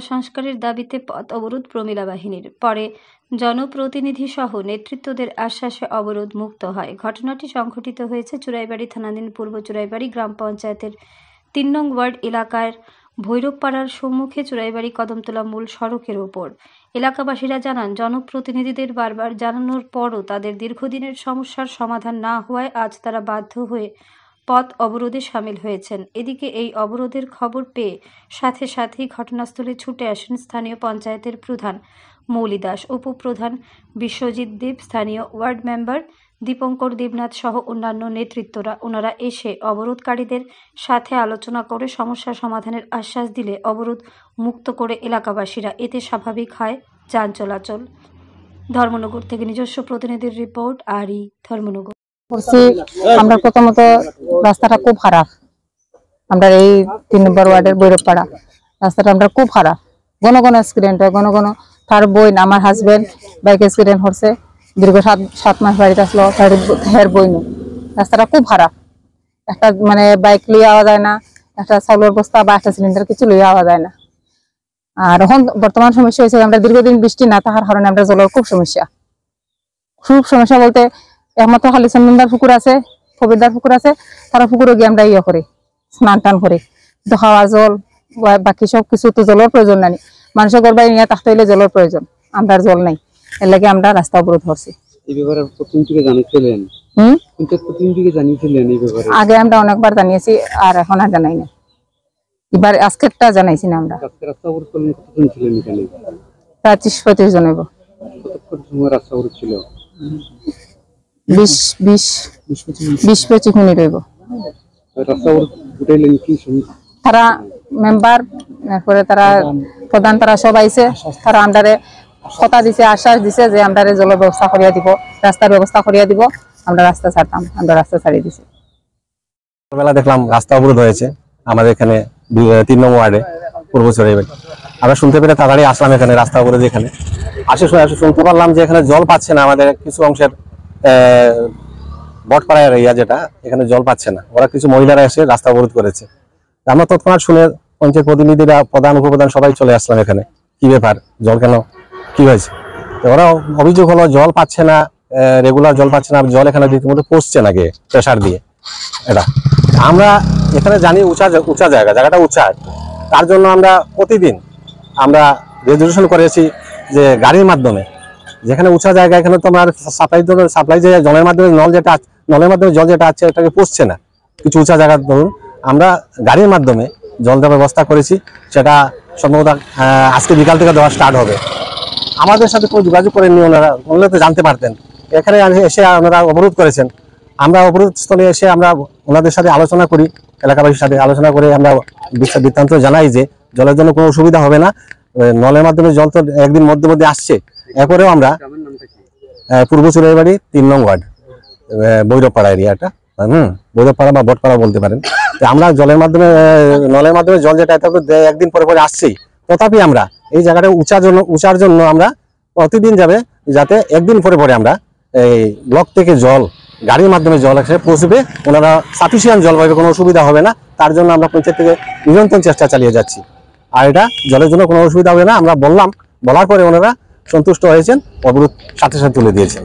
সংস্কারের দাবিতে পথ অবরোধ প্রমীলা বাহিনীর। পরে জনপ্রতিনিধি সহ নেতৃত্বদের আশ্বাসে অবরোধ মুক্ত হয়। ঘটনাটি সংঘটিত হয়েছে চুরাইবাড়ি থানাধীন পূর্ব চুরাইবাড়ি গ্রাম পঞ্চায়েতের ৩ নং ওয়ার্ড এলাকার ভৈরবপাড়ার সম্মুখে চুরাইবাড়ি কদমতলা মূল সড়কের ওপর। এলাকাবাসীরা জানান, জনপ্রতিনিধিদের বারবার জানানোর পরও তাদের দীর্ঘদিনের সমস্যার সমাধান না হওয়ায় আজ তারা বাধ্য হয়ে পথ অবরোধে সামিল হয়েছেন। এদিকে এই অবরোধের খবর পেয়ে সাথে সাথেই ঘটনাস্থলে ছুটে আসেন স্থানীয় পঞ্চায়েতের প্রধান মৌলি দাস, উপপ্রধান বিশ্বজিৎ দেব, স্থানীয় ওয়ার্ড মেম্বার দীপঙ্কর দেবনাথ সহ অন্যান্য নেতৃত্বরা। ওনারা এসে অবরোধকারীদের সাথে আলোচনা করে সমস্যা সমাধানের আশ্বাস দিলে অবরোধ মুক্ত করে এলাকাবাসীরা। এতে স্বাভাবিক হয় যান চলাচল। ধর্মনগর থেকে নিজস্ব প্রতিনিধির রিপোর্ট। আরই ধর্মনগর। আমরা প্রথমত রাস্তাটা খুব খারাপ। আমরা এই ৩ নম্বর ওয়ার্ডের ভৈরবপাড়া রাস্তাটা আমরা খুব খারাপ। ঘন ঘন অ্যাক্সিডেন্ট হয়, ঘন ঘন। তার বোন, আমার হাজবেন্ড বাইক অ্যাক্সিডেন্ট হচ্ছে, দীর্ঘ 7 মাস বাড়িতে আসলো, তার বোন। রাস্তাটা খুব খারাপ। একটা বাইক লিয়ে আওয়া যায় না, একটা চাউলের বস্তা বা একটা সিলিন্ডার কিছু লিয়ে আওয়া যায় না। আর এখন বর্তমান সমস্যা হয়েছে, আমরা দীর্ঘদিন বৃষ্টি না থাকার কারণে আমরা জলের খুব সমস্যা বলতে একমাত্র খালি চন্দনদার পুকুর আছে, কবিরদার পুকুর আছে, তারা পুকুরে গিয়ে আমরা করে স্নান টান করি। কিন্তু খাওয়া জল বাকি সব কিছু তো জলের প্রয়োজন নাই। মানুষের ঘর বাড়ি নিয়ে থাকতে হলে জলের প্রয়োজন, আমরা জল নাই। এর লাগে আমরা রাস্তা অবরোধ করছি। আগে আমরা অনেকবার জানিয়েছি, আর এখন আর জানাই না। এবার আজকেরটা জানাইছি না আমরা। প্রায় ৩০-৩৫ জন হইব। ২০-২৫ মিনিট হইব। তারা মেম্বার, তারপরে তারা প্রধান, তারা সব আইছে। তারা আমরারে কথা দিছে, আশ্বাস দিছে যে আমরারে জলের ব্যবস্থা করিয়া দিব, রাস্তার ব্যবস্থা করিয়া দিব। আমরা রাস্তা ছাড়তাম, আমরা রাস্তা ছাড়িয়ে দিছি। সকালবেলা দেখলাম রাস্তা অবরোধ হয়েছে আমাদের এখানে ৩ নং ওয়ার্ডে পূর্ব চুরাইবাড়ি। আমরা শুনতে পেরে তাড়াতাড়ি আসলাম এখানে রাস্তা অবরোধ। এখানে শুনতে পারলাম যে এখানে জল পাচ্ছে না, আমাদের কিছু অংশের বটপাড়া এরিয়া যেটা, এখানে জল পাচ্ছে না। ওরা কিছু মহিলারা এসে রাস্তা অবরোধ করেছে। আমরা তৎক্ষণাৎ শুনে পঞ্চায়েত প্রতিনিধিরা, প্রধান উপপ্রধান সবাই চলে আসলাম এখানে। কি ব্যাপার, জল কেন, কি হয়েছে? ওরা অভিযোগ হলো জল পাচ্ছে না, রেগুলার জল পাচ্ছে না, জল এখানে রীতিমতো পড়ছে না গিয়ে প্রেসার দিয়ে। এটা আমরা এখানে জানি উঁচা জায়গাটা উঁচা, তার জন্য আমরা প্রতিদিন আমরা রেজুলেশন করেছি যে গাড়ির মাধ্যমে, যেখানে উঁচা জায়গা এখানে তোমার সাপ্লাই যে জলের মাধ্যমে নলের মাধ্যমে জল যেটা আছে এটাকে পৌঁছছে না। কিছু উঁচা জায়গা ধরুন আমরা গাড়ির মাধ্যমে জল দেওয়ার ব্যবস্থা করেছি। সেটা সম্ভবত আজকে বিকাল থেকে দেওয়া স্টার্ট হবে। আমাদের সাথে কোনো যোগাযোগ করেননি ওনারা, বললে তো জানতে পারতেন। এখানে এসে ওনারা অবরোধ করেছেন। আমরা অবরোধ স্থলে এসে আমরা ওনাদের সাথে আলোচনা করি, এলাকাবাসীর সাথে আলোচনা করে আমরা বৃত্তান্ত জানাই যে জলের জন্য কোনো অসুবিধা হবে না। নলের মাধ্যমে জল তো একদিন মধ্যে আসছে। এরপরেও আমরা পূর্ব চুরাইবাড়ি ৩ নং ওয়ার্ড ভৈরবপাড়া এরিয়াটা, ভৈরবপাড়া বা বটপাড়া বলতে পারেন। আমরা নলের মাধ্যমে জল যেটা একদিন পরে আসছেই, তথাপি আমরা এই জায়গাটা উঁচার জন্য আমরা প্রতিদিন যাতে একদিন পরে আমরা এই ব্লক থেকে জল গাড়ির মাধ্যমে জল এসে পৌঁছবে, ওনারা সাফিসিয়েন্ট জল পাবে, কোনো অসুবিধা হবে না। তার জন্য আমরা পঞ্চায়েত থেকে নিরন্তর চেষ্টা চালিয়ে যাচ্ছি। আর এটা জলের জন্য কোনো অসুবিধা হবে না আমরা বলার পরে ওনারা সন্তুষ্ট হয়েছেন, অবরোধ সাথে তুলে দিয়েছেন।